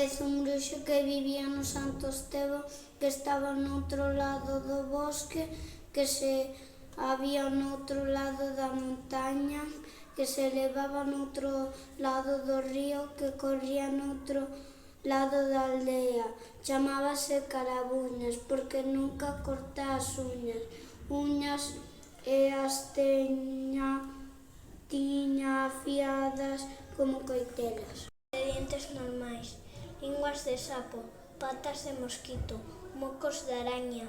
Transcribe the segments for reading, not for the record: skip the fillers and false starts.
vez un bruxo que vivía no Santo Estevo que estaba noutro lado do bosque, que se había noutro lado da montaña, que se levaba noutro lado do río, que corría noutro lado da aldea. Chamábase Carabuñas porque nunca corta as uñas e as tiña afiadas como coitelas. De dientes normais, linguas de sapo, patas de mosquito, mocos de araña.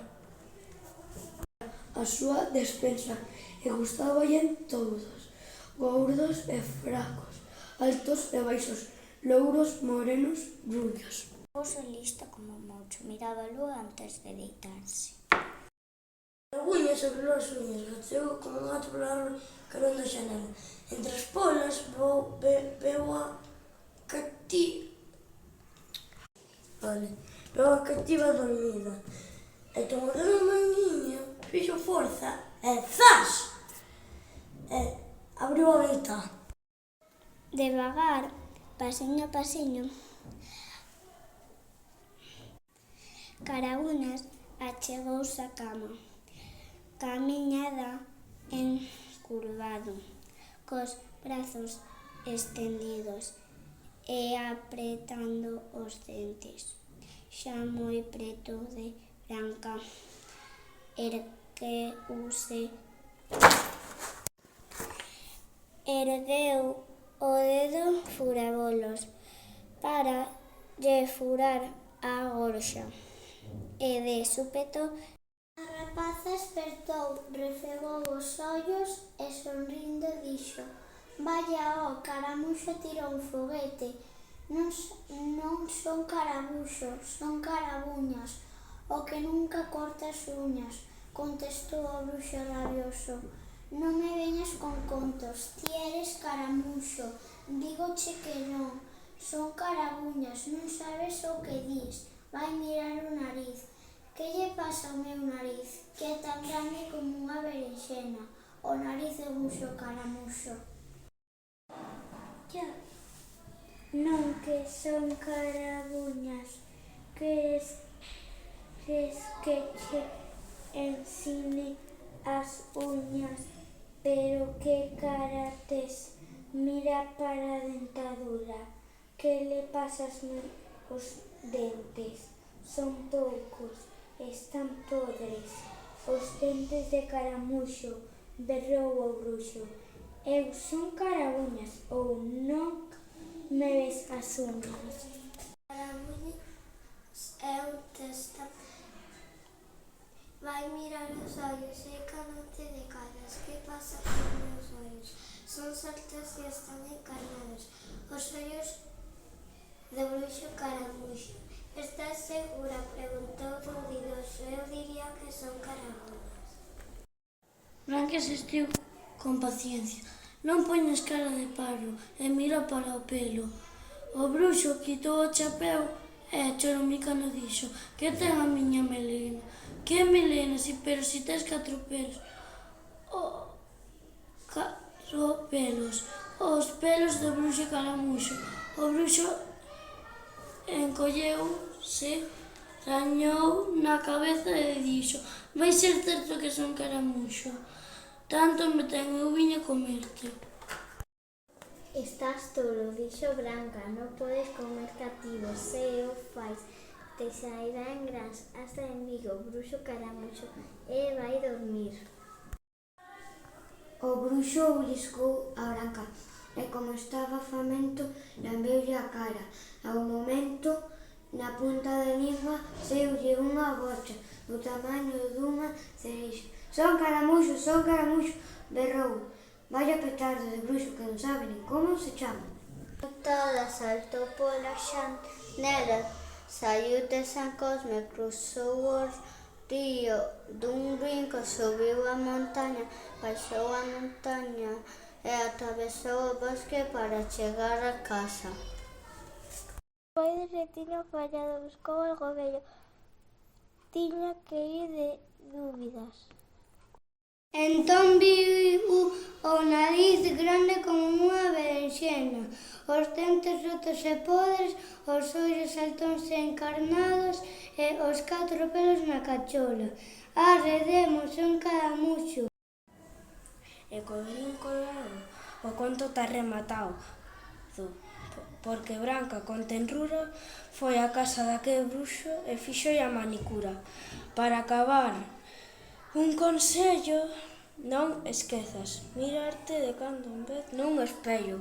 A súa despensa e gustáballen todos, gordos e fracos, altos e baixos, louros, morenos, rubios. Oso lista como mocho, miraba a lúa antes de deitarse. Carabuñas abriu as uñas, bateu como un gato pola árbore que non da xanela. Entre as polas veu a cativa dormida. E tomou a maniña, fixo forza e zas! E abriu a ventá. Devagar, pasiño a pasiño, Carabuñas achegouse á cama, camiñada encurvado, cos brazos estendidos e apretando os dentes. Xa moi preto de Branca, ergueu o dedo furabolos para lle furar a gorxa e de súpeto a rapaza espertou, refregou os ollos e sonrindo dixo: «Vaia, Caramuxo tirou un foguete. Non son carabuxos, son carabuñas, o que nunca corta as uñas», contestou o bruxo rabioso. «Non me veñas con contos, ti eres caramuxo, dígoche que non, son carabuñas, non sabes o que dis, vai mirar o nariz. Que lle pasa ao meu nariz, que é tan grande como unha berenxena, o nariz do bruxo Caramuxo?» «Non que son carabuñas, queres que che ensine as uñas, pero que cara tes, mira para a dentadura, que le pasas os dentes, son poucos, están podres, os dentes de Caramuxo», berrou o bruxo. «Eu son carabuñas ou non me ves as uñas?» Carabuñas é un testa. Vai mirar os ollos e cando te decallas, que pasa con meus ollos? Son certos e están encarnados, os ollos do bruxo Caramuxo. «Estás segura?», preguntou dubidoso. «Eu diría que son carabuñas». Branca insistiu con paciencia. «Non poñas cara de parvo e mira para o pelo». O bruxo quitou o chapeu e choromicano dixo: «Que ten a miña melena?» «Que melena, pero si tes 4 pelos». «4 pelos, os pelos do bruxo Caramuxo». O bruxo encolleuse, rañou na cabeza e dixo: «Vai ser certo que son caramuxo? Tanto me ten, eu viña comerte». «Estás tolo», dixo Branca, «non podes comer cativos, se o fais, te sairá en Gras, ata en Vigo, bruxo Caramuxo, e vai dormir». O bruxo ouliscou a Branca e, como estaba famento, lambeulle a cara. Ao momento, na punta da lingua, saíulle unha bocha do tamaño dunha cereixa. «Son caramuxo», berrou. Vaya petardo de bruxo que non sabe nin como se chama. Toda saltou pola xanela, saíu de San Cosme, cruzou o río dun brinco, subiu a montaña, baixou a montaña e atravesou o bosque para chegar a casa. Foi de retiño fallado, buscou algo vello, tiña que ir de dúbidas. Entón viu o nariz grande como unha berenxena, os dentes rotos e podres, os ollos saltóns e encarnados e os 4 pelos na cachola. Arredemos un caramuxo. E colorín colorado, o conto está rematado, porque Branca, con tenrura, foi á casa daquel bruxo e fíxolle a manicura. Para acabar, un consello: non esquezas mirarte de cando en vez nun espello.